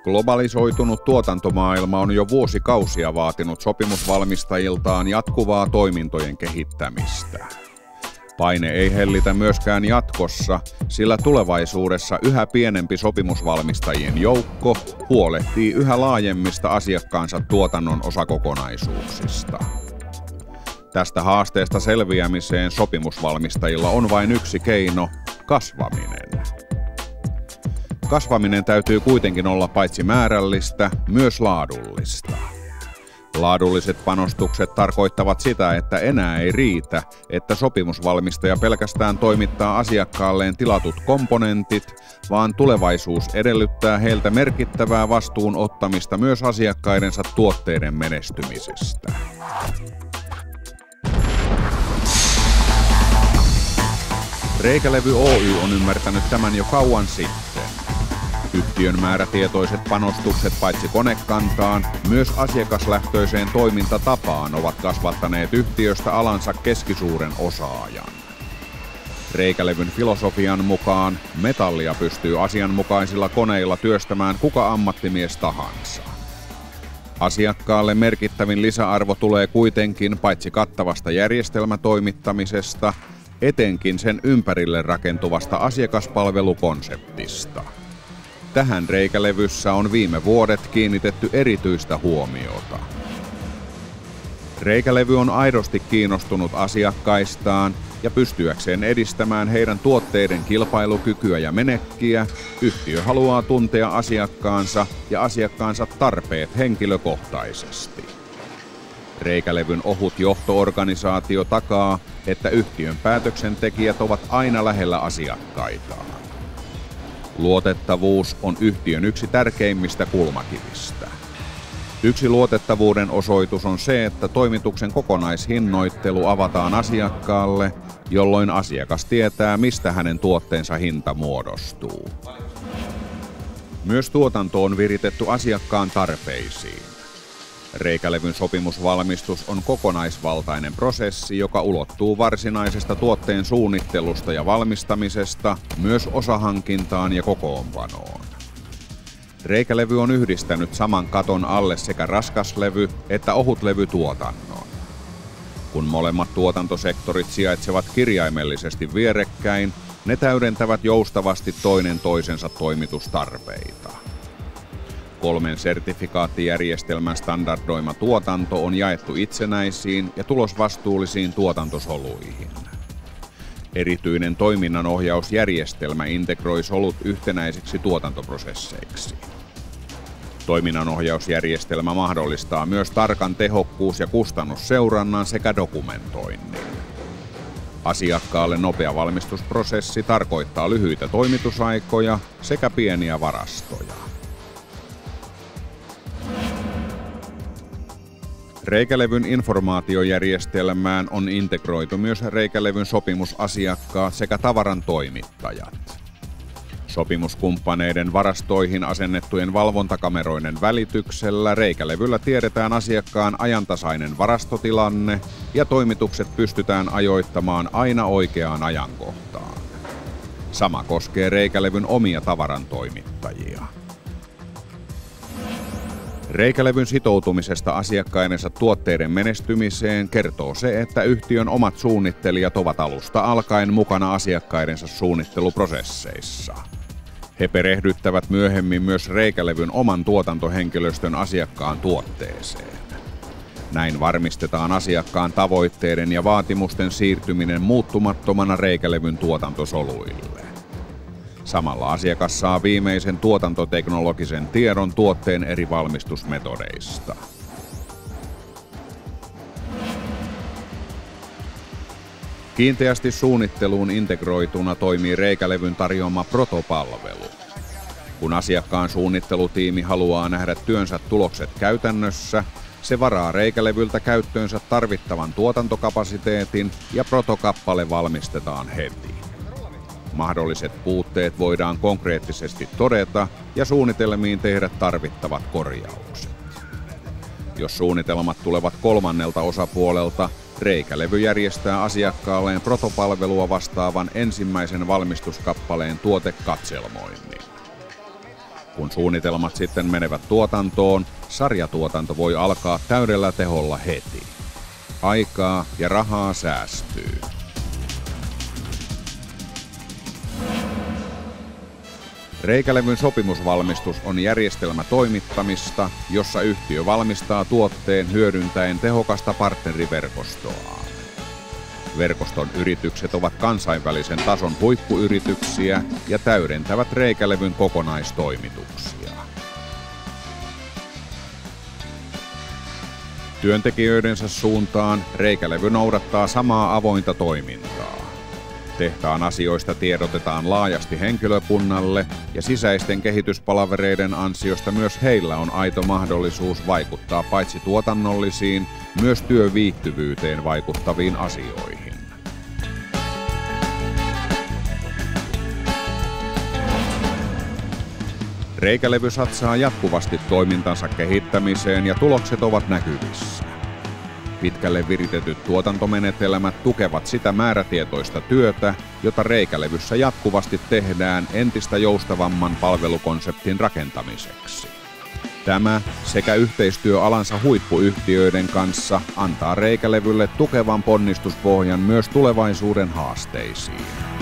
Globalisoitunut tuotantomaailma on jo vuosikausia vaatinut sopimusvalmistajiltaan jatkuvaa toimintojen kehittämistä. Paine ei hellitä myöskään jatkossa, sillä tulevaisuudessa yhä pienempi sopimusvalmistajien joukko huolehtii yhä laajemmista asiakkaansa tuotannon osakokonaisuuksista. Tästä haasteesta selviämiseen sopimusvalmistajilla on vain yksi keino: kasvaminen. Kasvaminen täytyy kuitenkin olla paitsi määrällistä, myös laadullista. Laadulliset panostukset tarkoittavat sitä, että enää ei riitä, että sopimusvalmistaja pelkästään toimittaa asiakkaalleen tilatut komponentit, vaan tulevaisuus edellyttää heiltä merkittävää vastuun ottamista myös asiakkaidensa tuotteiden menestymisestä. Reikä-levy Oy on ymmärtänyt tämän jo kauan sitten. Yhtiön määrätietoiset panostukset paitsi konekantaan, myös asiakaslähtöiseen toimintatapaan ovat kasvattaneet yhtiöstä alansa keskisuuren osaajan. Reikä-levyn filosofian mukaan metallia pystyy asianmukaisilla koneilla työstämään kuka ammattimies tahansa. Asiakkaalle merkittävin lisäarvo tulee kuitenkin paitsi kattavasta järjestelmätoimittamisesta, etenkin sen ympärille rakentuvasta asiakaspalvelukonseptista. Tähän reikälevyssä on viime vuodet kiinnitetty erityistä huomiota. Reikä-levy on aidosti kiinnostunut asiakkaistaan ja pystyäkseen edistämään heidän tuotteiden kilpailukykyä ja menekkiä, yhtiö haluaa tuntea asiakkaansa ja asiakkaansa tarpeet henkilökohtaisesti. Reikä-levyn ohut johto-organisaatio takaa, että yhtiön päätöksentekijät ovat aina lähellä asiakkaitaan. Luotettavuus on yhtiön yksi tärkeimmistä kulmakivistä. Yksi luotettavuuden osoitus on se, että toimituksen kokonaishinnoittelu avataan asiakkaalle, jolloin asiakas tietää, mistä hänen tuotteensa hinta muodostuu. Myös tuotanto on viritetty asiakkaan tarpeisiin. Reikä-levyn sopimusvalmistus on kokonaisvaltainen prosessi, joka ulottuu varsinaisesta tuotteen suunnittelusta ja valmistamisesta myös osahankintaan ja kokoonpanoon. Reikä-levy on yhdistänyt saman katon alle sekä raskaslevy- että ohutlevytuotannon. Kun molemmat tuotantosektorit sijaitsevat kirjaimellisesti vierekkäin, ne täydentävät joustavasti toinen toisensa toimitustarpeita. 3 sertifikaattijärjestelmän standardoima tuotanto on jaettu itsenäisiin ja tulosvastuullisiin tuotantosoluihin. Erityinen toiminnanohjausjärjestelmä integroi solut yhtenäisiksi tuotantoprosesseiksi. Toiminnanohjausjärjestelmä mahdollistaa myös tarkan tehokkuus- ja kustannusseurannan sekä dokumentoinnin. Asiakkaalle nopea valmistusprosessi tarkoittaa lyhyitä toimitusaikoja sekä pieniä varastoja. Reikä-levyn informaatiojärjestelmään on integroitu myös reikä-levyn sopimusasiakkaat sekä tavaran toimittajat. Sopimuskumppaneiden varastoihin asennettujen valvontakameroiden välityksellä reikä-levyllä tiedetään asiakkaan ajantasainen varastotilanne ja toimitukset pystytään ajoittamaan aina oikeaan ajankohtaan. Sama koskee reikä-levyn omia tavarantoimittajia. Reikä-levyn sitoutumisesta asiakkaidensa tuotteiden menestymiseen kertoo se, että yhtiön omat suunnittelijat ovat alusta alkaen mukana asiakkaidensa suunnitteluprosesseissa. He perehdyttävät myöhemmin myös reikä-levyn oman tuotantohenkilöstön asiakkaan tuotteeseen. Näin varmistetaan asiakkaan tavoitteiden ja vaatimusten siirtyminen muuttumattomana reikä-levyn tuotantosoluille. Samalla asiakas saa viimeisen tuotantoteknologisen tiedon tuotteen eri valmistusmetodeista. Kiinteästi suunnitteluun integroituna toimii reikä-levyn tarjoama protopalvelu. Kun asiakkaan suunnittelutiimi haluaa nähdä työnsä tulokset käytännössä, se varaa reikä-levyltä käyttöönsä tarvittavan tuotantokapasiteetin ja protokappale valmistetaan heti. Mahdolliset puutteet voidaan konkreettisesti todeta ja suunnitelmiin tehdä tarvittavat korjaukset. Jos suunnitelmat tulevat kolmannelta osapuolelta, reikä-levy järjestää asiakkaalleen protopalvelua vastaavan ensimmäisen valmistuskappaleen tuotekatselmoinnin. Kun suunnitelmat sitten menevät tuotantoon, sarjatuotanto voi alkaa täydellä teholla heti. Aikaa ja rahaa säästyy. Reikä-levyn sopimusvalmistus on järjestelmä toimittamista, jossa yhtiö valmistaa tuotteen hyödyntäen tehokasta partneriverkostoaan. Verkoston yritykset ovat kansainvälisen tason huippuyrityksiä ja täydentävät reikä-levyn kokonaistoimituksia. Työntekijöidensä suuntaan reikä-levy noudattaa samaa avointa toimintaa. Tehtaan asioista tiedotetaan laajasti henkilökunnalle ja sisäisten kehityspalavereiden ansiosta myös heillä on aito mahdollisuus vaikuttaa paitsi tuotannollisiin, myös työviihtyvyyteen vaikuttaviin asioihin. Reikä-levy satsaa jatkuvasti toimintansa kehittämiseen ja tulokset ovat näkyvissä. Pitkälle viritetyt tuotantomenetelmät tukevat sitä määrätietoista työtä, jota Reikä-levyssä jatkuvasti tehdään entistä joustavamman palvelukonseptin rakentamiseksi. Tämä sekä yhteistyö alansa huippuyhtiöiden kanssa antaa Reikä-levylle tukevan ponnistuspohjan myös tulevaisuuden haasteisiin.